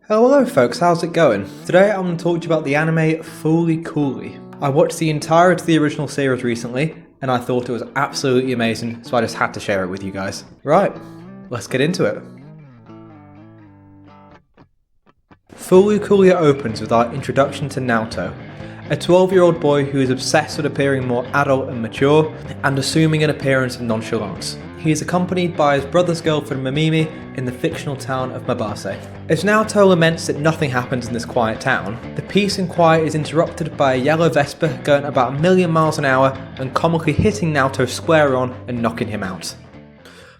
Hello folks, how's it going? Today I'm going to talk to you about the anime FLCL. I watched the entirety of the original series recently and I thought it was absolutely amazing, so I just had to share it with you guys. Right, let's get into it. FLCL opens with our introduction to Naoto, a 12-year-old boy who is obsessed with appearing more adult and mature and assuming an appearance of nonchalance. He is accompanied by his brother's girlfriend Mamimi in the fictional town of Mabase. As Naoto laments that nothing happens in this quiet town, the peace and quiet is interrupted by a yellow Vespa going about 1,000,000 miles an hour and comically hitting Naoto square on and knocking him out.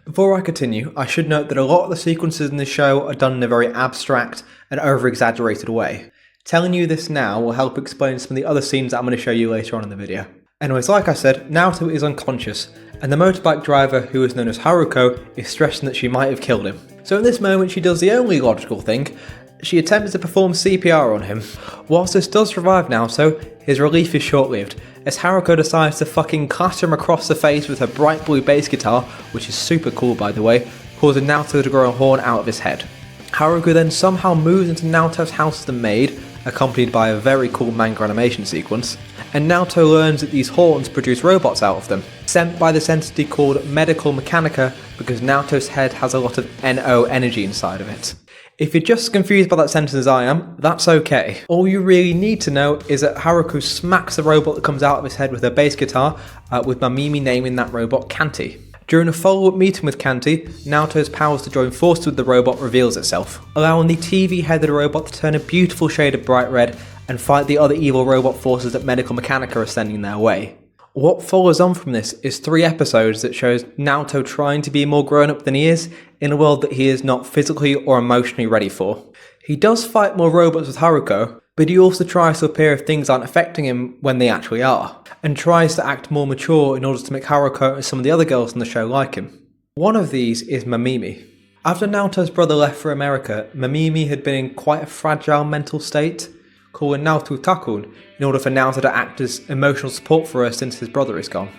Before I continue, I should note that a lot of the sequences in this show are done in a very abstract and over-exaggerated way. Telling you this now will help explain some of the other scenes that I'm going to show you later on in the video. Anyways, like I said, Naoto is unconscious, and the motorbike driver, who is known as Haruko, is stressing that she might have killed him. So in this moment she does the only logical thing, she attempts to perform CPR on him. Whilst this does revive Naoto, his relief is short-lived, as Haruko decides to fucking clatter him across the face with her bright blue bass guitar, which is super cool by the way, causing Naoto to grow a horn out of his head. Haruko then somehow moves into Naoto's house as the maid, accompanied by a very cool manga animation sequence, and Naoto learns that these horns produce robots out of them, sent by this entity called Medical Mechanica because Naoto's head has a lot of NO energy inside of it. If you're just as confused by that sentence as I am, that's okay. All you really need to know is that Haruko smacks the robot that comes out of his head with her bass guitar, with Mamimi naming that robot Kanti. During a follow-up meeting with Kanti, Naoto's powers to join forces with the robot reveals itself, allowing the TV-headed robot to turn a beautiful shade of bright red and fight the other evil robot forces that Medical Mechanica are sending their way. What follows on from this is 3 episodes that shows Naoto trying to be more grown-up than he is in a world that he is not physically or emotionally ready for. He does fight more robots with Haruko, but he also tries to appear if things aren't affecting him when they actually are, and tries to act more mature in order to make Haruko and some of the other girls in the show like him. One of these is Mamimi. After Naoto's brother left for America, Mamimi had been in quite a fragile mental state, calling Naoto Takun in order for Naoto to act as emotional support for her since his brother is gone.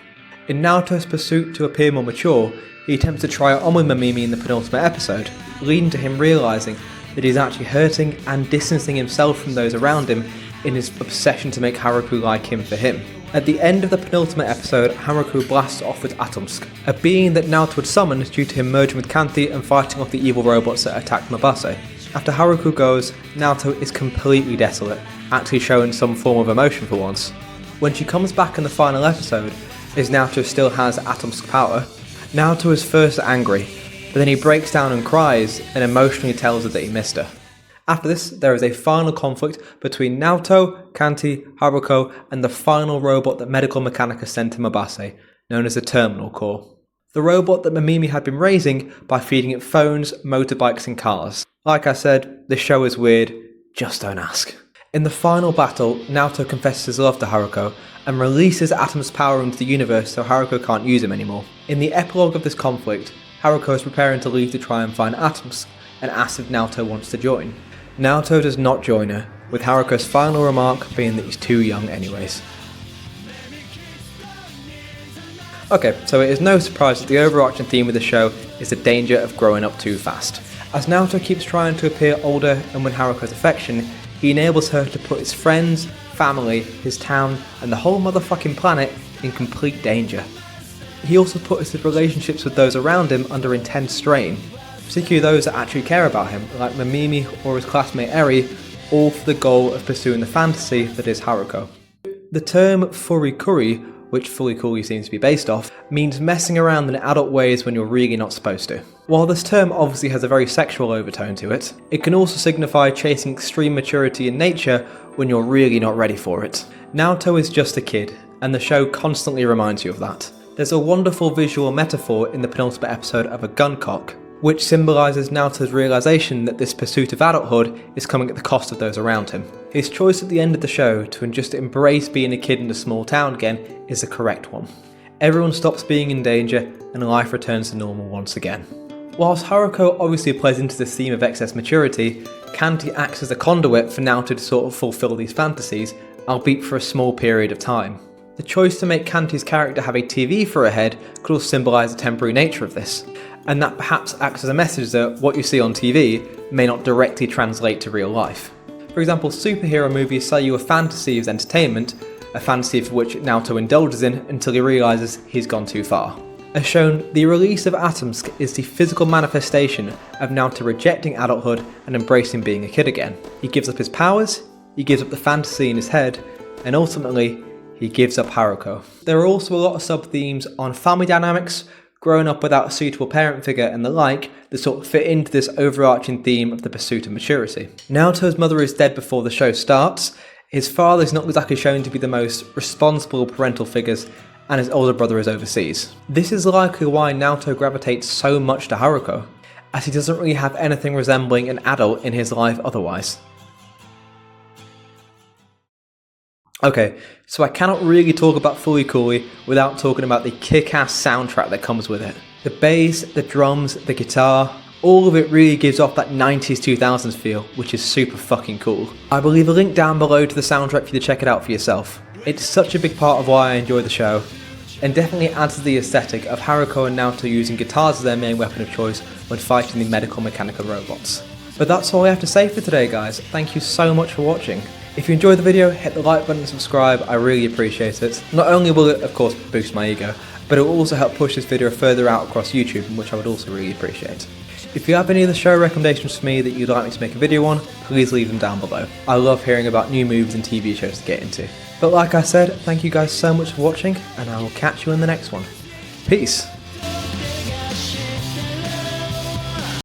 In Naoto's pursuit to appear more mature, he attempts to try it on with Mamimi in the penultimate episode, leading to him realising that he's actually hurting and distancing himself from those around him in his obsession to make Haruko like him for him. At the end of the penultimate episode, Haruko blasts off with Atomsk, a being that Naoto had summoned due to him merging with Kanti and fighting off the evil robots that attacked Mabase. After Haruko goes, Naoto is completely desolate, actually showing some form of emotion for once. When she comes back in the final episode, as Naoto still has Atomsk power, Naoto is first angry, but then he breaks down and cries and emotionally tells her that he missed her. After this, there is a final conflict between Naoto, Kanti, Haruko, and the final robot that Medical Mechanica sent to Mabase, known as the Terminal Core. The robot that Mamimi had been raising by feeding it phones, motorbikes and cars. Like I said, this show is weird, just don't ask. In the final battle, Naoto confesses his love to Haruko and releases Atom's power into the universe so Haruko can't use him anymore. In the epilogue of this conflict, Haruko is preparing to leave to try and find Atomsk and asks if Naoto wants to join. Naoto does not join her, with Haruko's final remark being that he's too young anyways. Okay, so it is no surprise that the overarching theme of the show is the danger of growing up too fast. As Naoto keeps trying to appear older and win Haruko's affection, he enables her to put his friends, family, his town, and the whole motherfucking planet in complete danger. He also puts his relationships with those around him under intense strain, particularly those that actually care about him, like Mamimi or his classmate Eri, all for the goal of pursuing the fantasy that is Haruko. The term furikuri, which FLCL seems to be based off, means messing around in adult ways when you're really not supposed to. While this term obviously has a very sexual overtone to it, it can also signify chasing extreme maturity in nature when you're really not ready for it. Naoto is just a kid, and the show constantly reminds you of that. There's a wonderful visual metaphor in the penultimate episode of a gun cock, which symbolises Naoto's realisation that this pursuit of adulthood is coming at the cost of those around him. His choice at the end of the show to just embrace being a kid in a small town again is the correct one. Everyone stops being in danger and life returns to normal once again. Whilst Haruko obviously plays into this theme of excess maturity, Kanti acts as a conduit for Naoto to sort of fulfill these fantasies, albeit for a small period of time. The choice to make Kanti's character have a TV for a head could also symbolise the temporary nature of this, and that perhaps acts as a message that what you see on TV may not directly translate to real life. For example, superhero movies sell you a fantasy as entertainment, a fantasy for which Naoto indulges in until he realises he's gone too far. As shown, the release of Atomsk is the physical manifestation of Naoto rejecting adulthood and embracing being a kid again. He gives up his powers, he gives up the fantasy in his head, and ultimately, he gives up Haruko. There are also a lot of sub-themes on family dynamics, growing up without a suitable parent figure and the like that sort of fit into this overarching theme of the pursuit of maturity. Naoto's mother is dead before the show starts, his father is not exactly shown to be the most responsible parental figures, and his older brother is overseas. This is likely why Naoto gravitates so much to Haruko, as he doesn't really have anything resembling an adult in his life otherwise. Okay, so I cannot really talk about Fully Cooley without talking about the kick-ass soundtrack that comes with it. The bass, the drums, the guitar, all of it really gives off that 90s 2000s feel, which is super fucking cool. I will leave a link down below to the soundtrack for you to check it out for yourself. It's such a big part of why I enjoy the show, and definitely adds to the aesthetic of Haruko and Naoto using guitars as their main weapon of choice when fighting the medical mechanical robots. But that's all I have to say for today, guys. Thank you so much for watching. If you enjoyed the video, hit the like button and subscribe, I really appreciate it. Not only will it of course boost my ego, but it will also help push this video further out across YouTube, which I would also really appreciate. If you have any other show recommendations for me that you'd like me to make a video on, please leave them down below. I love hearing about new movies and TV shows to get into. But like I said, thank you guys so much for watching, and I will catch you in the next one. Peace!